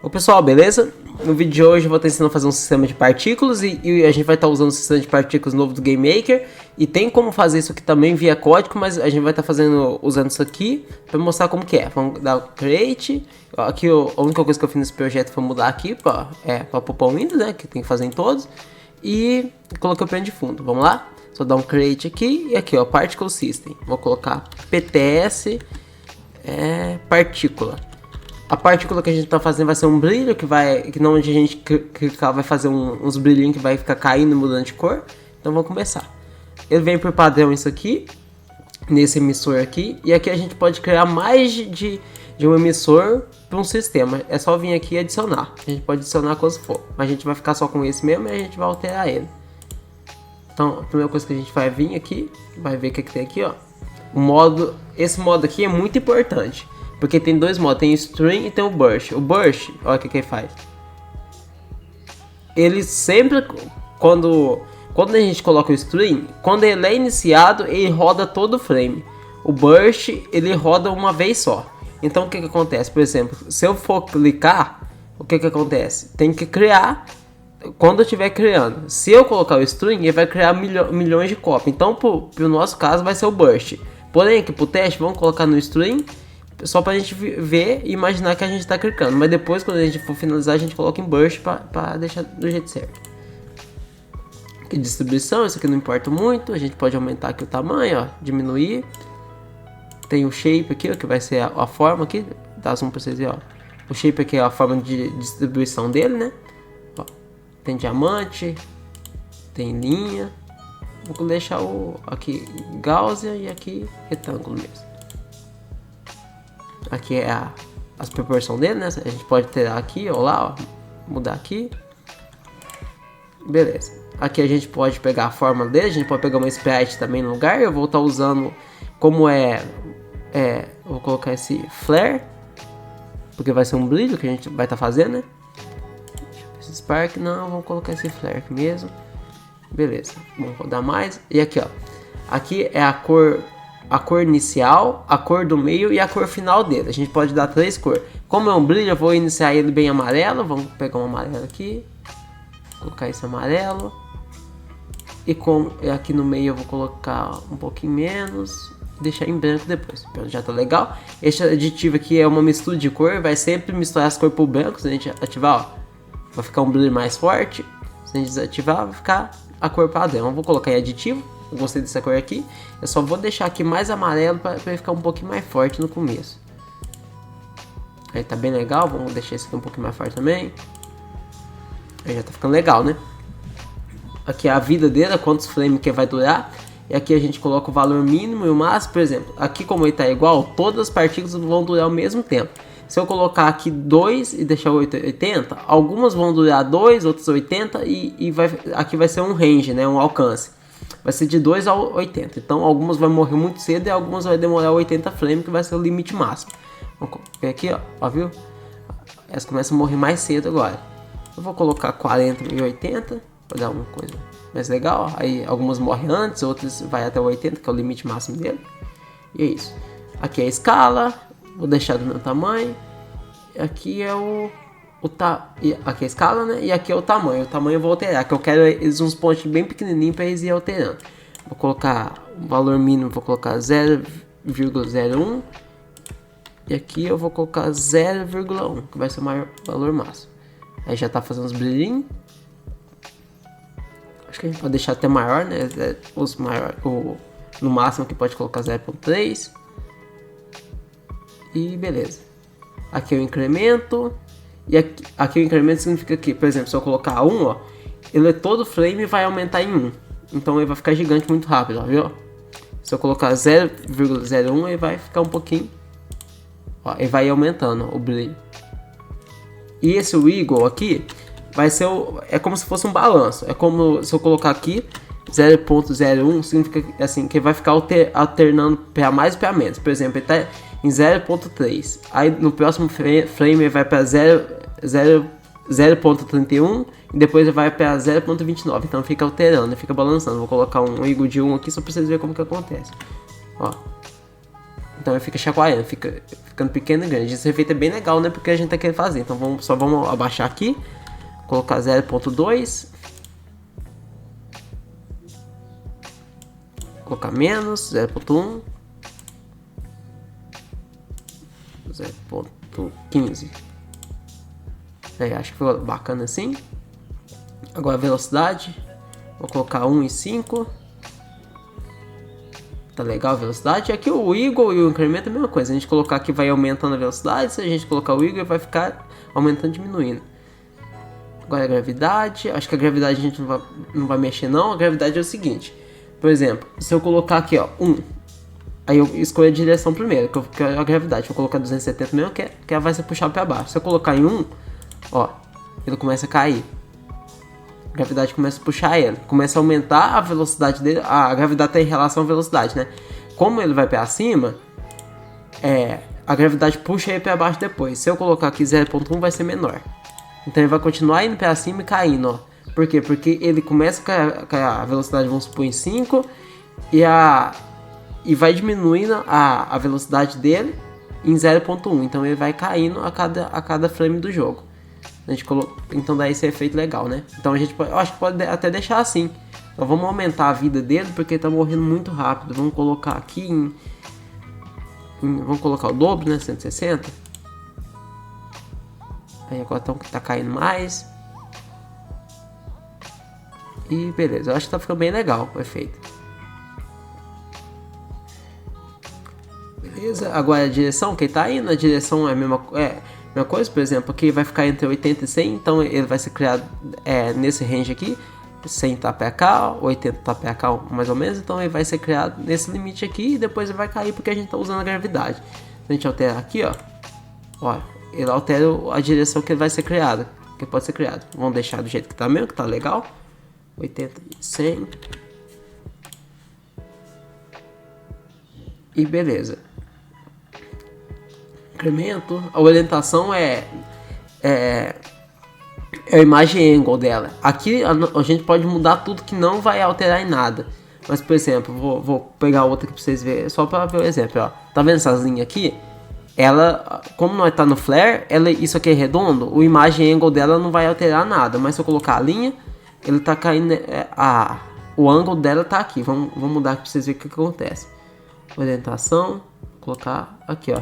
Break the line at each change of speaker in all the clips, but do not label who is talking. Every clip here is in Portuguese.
Ô pessoal, beleza? No vídeo de hoje eu vou estar ensinando a fazer um sistema de partículas e a gente vai estar usando o sistema de partículas novo do GameMaker. E tem como fazer isso aqui também via código, mas a gente vai estar usando isso aqui para mostrar como que é. Vamos dar o Create. Aqui a única coisa que eu fiz nesse projeto foi mudar aqui para poupar o Windows, né? Que tem que fazer em todos. E coloquei o plano de fundo. Vamos lá? Só dar um Create aqui e aqui, ó, Particle System. Vou colocar PTS partícula. A partícula que a gente está fazendo vai ser um brilho que não onde a gente clicar vai fazer uns brilhinhos que vai ficar caindo e mudando de cor. Então vamos começar. Ele vem por padrão isso aqui, nesse emissor aqui, e aqui a gente pode criar mais de um emissor para um sistema. É só vir aqui e adicionar. A gente pode adicionar quantos for, mas a gente vai ficar só com esse mesmo e a gente vai alterar ele. Então a primeira coisa que a gente vai vir aqui, vai ver o que tem aqui, ó. Esse modo aqui é muito importante. Porque tem dois modos, tem o String e tem o Burst. O Burst, olha o que ele faz. Ele sempre, quando a gente coloca o String, quando ele é iniciado, ele roda todo o frame. O Burst, ele roda uma vez só. Então o que acontece? Por exemplo, se eu for clicar, o que acontece? Tem que criar, quando eu estiver criando. Se eu colocar o String, ele vai criar milhões de cópias. Então, pro nosso caso, vai ser o Burst. Porém, aqui pro teste, vamos colocar no String, só pra gente ver e imaginar que a gente tá clicando. Mas depois, quando a gente for finalizar, a gente coloca em Burst pra deixar do jeito certo. Aqui distribuição, isso aqui não importa muito. A gente pode aumentar aqui o tamanho, ó, diminuir. Tem o shape aqui, ó, que vai ser a forma aqui. Dá zoom pra vocês verem, ó. O shape aqui é a forma de distribuição dele, né? Ó, tem diamante, tem linha. Vou deixar aqui Gaussian e aqui retângulo mesmo. Aqui é as proporções dele, né? A gente pode ter aqui ou lá, ó, mudar aqui. Beleza. Aqui a gente pode pegar a forma dele, a gente pode pegar uma sprite também no lugar. Eu vou estar usando como vou colocar esse flare, porque vai ser um brilho que a gente vai estar fazendo, né? Esse spark, não, vamos colocar esse flare aqui mesmo. Beleza. Vamos rodar mais. E aqui, ó. Aqui é a cor inicial, a cor do meio e a cor final dele. A gente pode dar 3 cores. Como é um brilho, eu vou iniciar ele bem amarelo. Vamos pegar um amarelo aqui. Colocar esse amarelo. E aqui no meio eu vou colocar um pouquinho menos. Deixar em branco depois. Pronto, já tá legal. Esse aditivo aqui é uma mistura de cor. Vai sempre misturar as cores pro branco. Se a gente ativar, ó, vai ficar um brilho mais forte. Se a gente desativar, vai ficar a cor padrão. Eu vou colocar em aditivo. Eu gostei dessa cor aqui. Eu só vou deixar aqui mais amarelo para ele ficar um pouquinho mais forte no começo. Aí tá bem legal. Vamos deixar esse aqui um pouquinho mais forte também. Aí já tá ficando legal, né? Aqui é a vida dele, quantos frames que vai durar. E aqui a gente coloca o valor mínimo e o máximo. Por exemplo, aqui como ele tá igual, todas as partículas vão durar ao mesmo tempo. Se eu colocar aqui 2 e deixar 80, algumas vão durar 2, outras 80 e aqui vai ser um range, né? Um alcance. Vai ser de 2 a 80. Então algumas vai morrer muito cedo e algumas vai demorar 80 frames, que vai ser o limite máximo. Vamos ver aqui, ó, viu? Elas começam a morrer mais cedo agora. Eu vou colocar 40 e 80 para dar uma coisa mais legal. Aí algumas morrem antes, outras vai até 80, que é o limite máximo dele. E é isso. Aqui é a escala. Vou deixar do meu tamanho. Aqui é aqui é a escala, né? E aqui é o tamanho. O tamanho eu vou alterar, que eu quero eles uns pontinhos bem pequenininhos para eles ir alterando. Vou colocar o valor mínimo, vou colocar 0,01. E aqui eu vou colocar 0,1, que vai ser o maior valor máximo. Aí já tá fazendo os brilhinhos. Acho que a gente pode deixar até maior, né? No máximo que pode colocar 0,3. E beleza. Aqui é o incremento. E aqui o incremento significa que, por exemplo, se eu colocar 1, ó, ele todo frame vai aumentar em 1. Então ele vai ficar gigante muito rápido, ó, viu? Se eu colocar 0,01, ele vai ficar um pouquinho. Ó, ele vai aumentando o brilho. E esse wiggle aqui vai ser é como se fosse um balanço. É como se eu colocar aqui 0,01, significa assim que vai ficar alternando para mais e para menos. Por exemplo, ele tá em 0,3. Aí no próximo frame ele vai para 0,31 e depois ele vai para 0,29. Então fica alterando, fica balançando. Vou colocar um wiggle de 1 aqui só para vocês verem como que acontece. Ó. Então ele fica chacoalhando, ficando pequeno e grande. Esse efeito é bem legal, né? Porque a gente tá querendo fazer. Então só vamos abaixar aqui. Colocar 0.2. Colocar menos, 0.1. 0.15. Acho que ficou bacana assim. Agora a velocidade. Vou colocar 1,5. Tá legal a velocidade. Aqui o wiggle e o incremento é a mesma coisa. A gente colocar aqui vai aumentando a velocidade. Se a gente colocar o wiggle vai ficar aumentando e diminuindo. Agora a gravidade. Acho que a gravidade a gente não vai mexer não. A gravidade é o seguinte. Por exemplo, se eu colocar aqui, ó, 1. Aí eu escolho a direção primeiro, que é a gravidade. Vou colocar 270 mesmo, que ela vai se puxar para baixo. Se eu colocar em 1, ó, ele começa a cair. A gravidade começa a puxar ele. Começa a aumentar a velocidade dele. A gravidade está em relação à velocidade, né? Como ele vai para cima, a gravidade puxa ele para baixo depois. Se eu colocar aqui 0.1, vai ser menor. Então ele vai continuar indo para cima e caindo, ó. Por quê? Porque ele começa com a velocidade, vamos supor, em 5 e vai diminuindo a velocidade dele em 0.1. Então ele vai caindo a cada frame do jogo. Então dá esse efeito legal, né? Então eu acho que pode até deixar assim. Então vamos aumentar a vida dele porque ele tá morrendo muito rápido. Vamos colocar aqui vamos colocar o dobro, né? 160. Aí agora tá caindo mais. E beleza, eu acho que tá ficando bem legal o efeito. Beleza, agora a direção, quem tá indo, a direção é a mesma coisa, por exemplo, aqui vai ficar entre 80 e 100, então ele vai ser criado nesse range aqui, 100 tá pra cá, 80 tá pra cá mais ou menos, então ele vai ser criado nesse limite aqui e depois ele vai cair porque a gente tá usando a gravidade. Se a gente alterar aqui, ó, ele altera a direção que ele vai ser criado, que pode ser criado. Vamos deixar do jeito que tá mesmo, que tá legal. 80 e 100. E beleza. Incremento. A orientação é a imagem angle dela. Aqui a gente pode mudar tudo que não vai alterar em nada. Mas, por exemplo, vou pegar outra aqui pra vocês verem. Só para ver o exemplo, ó. Tá vendo essas linhas aqui? Ela, como nós tá no flare, isso aqui é redondo. O imagem angle dela não vai alterar nada. Mas se eu colocar a linha, ele tá caindo, o ângulo dela tá aqui. Vamos mudar aqui pra vocês verem o que acontece. Orientação, vou colocar aqui,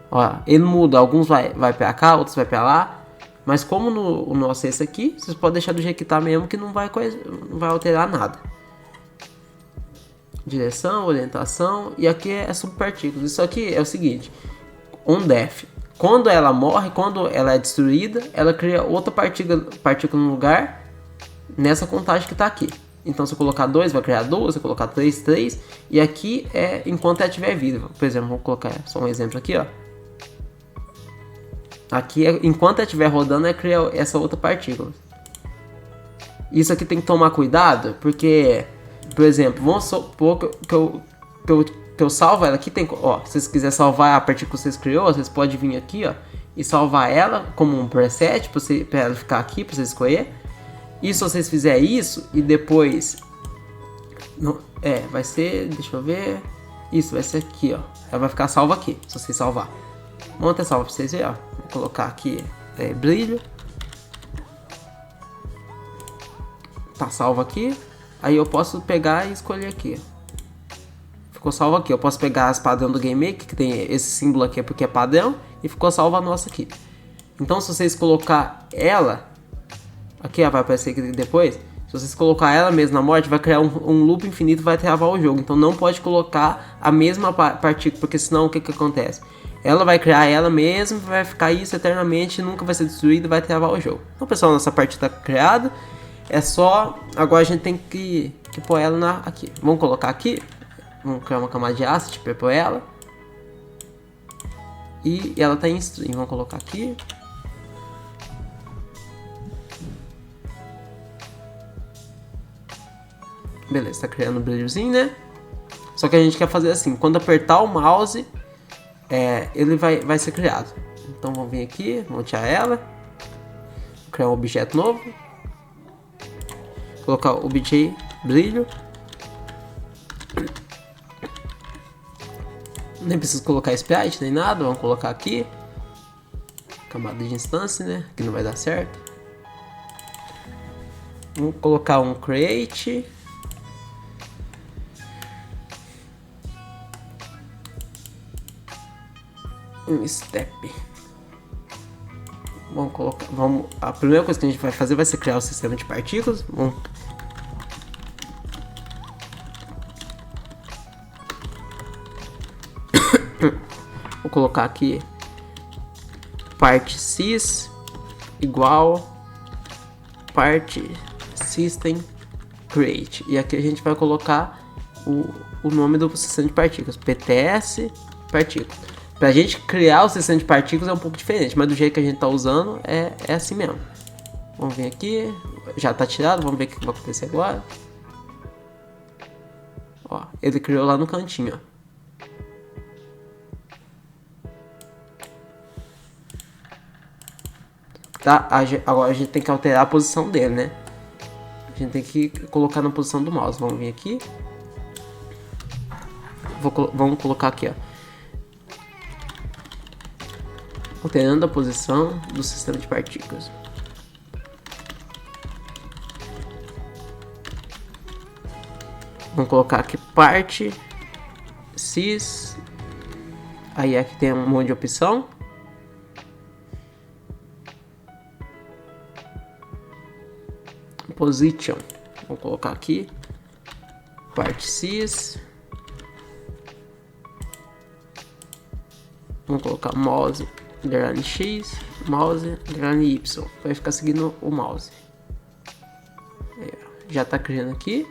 ó, ele muda, alguns vai pra cá, outros vai pra lá, mas como o nosso é esse aqui, vocês podem deixar do jeito que tá mesmo, que não vai alterar nada. Direção, orientação, e aqui é subpartículas. Isso aqui é o seguinte, on death, quando ela morre, quando ela é destruída, ela cria outra partícula no lugar, nessa contagem que tá aqui. Então se eu colocar 2 vai criar 2, se eu colocar 3, 3, e aqui é enquanto ela estiver viva. Por exemplo, vou colocar só um exemplo aqui, ó. Aqui enquanto ela estiver rodando cria essa outra partícula. Isso aqui tem que tomar cuidado, porque, por exemplo, vamos supor que eu salvo ela aqui, ó, se vocês quiserem salvar a partícula que vocês criou, vocês podem vir aqui, ó, e salvar ela como um preset para ela ficar aqui, para vocês escolher. E se vocês fizerem isso e depois vai ser, deixa eu ver, isso vai ser aqui, ó, ela vai ficar salva aqui, se vocês salvar. Vamos até salvar pra vocês verem, ó, vou colocar aqui brilho, tá salvo aqui, aí eu posso pegar e escolher aqui, ficou salvo aqui, eu posso pegar as padrão do Game Maker, que tem esse símbolo aqui porque é padrão, e ficou salva a nossa aqui. Então se vocês colocar ela aqui, vai aparecer aqui depois. Se vocês colocar ela mesmo na morte, vai criar um loop infinito, vai travar o jogo. Então não pode colocar a mesma partícula, porque senão o que acontece? Ela vai criar ela mesma, vai ficar isso eternamente, nunca vai ser destruída e vai travar o jogo. Então pessoal, nossa partida está criada. É só, agora a gente tem que pôr ela aqui. Vamos colocar aqui, vamos criar uma camada de asset para pôr ela. E ela está em string, vamos colocar aqui. Beleza, tá criando um brilhozinho, né? Só que a gente quer fazer assim, quando apertar o mouse, ele vai ser criado. Então vamos vir aqui, vamos tirar ela, vou criar um objeto novo, colocar o obj brilho, Nem preciso colocar sprite nem nada, vamos colocar aqui. Camada de instância, né? Que não vai dar certo. Vamos colocar um create. Um step. Vamos colocar. A primeira coisa que a gente vai fazer vai ser criar o sistema de partículas. Vou colocar aqui part sys igual part system create. E aqui a gente vai colocar o nome do sistema de partículas, PTS partículas. Pra gente criar o sistema de partículas é um pouco diferente, mas do jeito que a gente tá usando é assim mesmo. Vamos vir aqui, já tá tirado, vamos ver o que vai acontecer agora. Ó, ele criou lá no cantinho, ó. Tá, agora a gente tem que alterar a posição dele, né? A gente tem que colocar na posição do mouse. Vamos vir aqui. Vamos colocar aqui, ó. Alterando a posição do sistema de partículas. Vamos colocar aqui part sys. Aí aqui tem um monte de opção. Position. Vamos colocar aqui part sys. Vamos colocar mouse underline x, mouse underline y. Vai ficar seguindo o mouse. Aí, ó, já tá criando aqui.